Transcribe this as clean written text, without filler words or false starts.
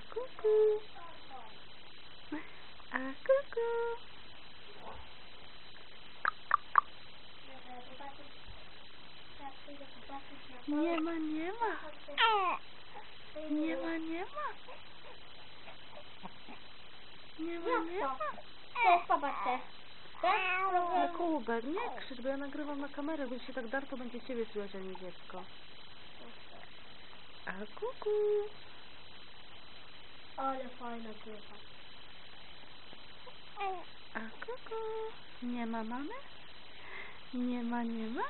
kuku. A kuku. Nie ma, nie ma. Nie ma, nie ma. Nie ma, nie ma. To zobaczcie. Na kubek, nie krzycz, bo ja nagrywam na kamerę, więc się tak dar, to będzie ciebie słychać, a nie dziecko. A kuku. Ale fajna grupa. A kuku. Nie ma mamy? Nie ma, nie ma.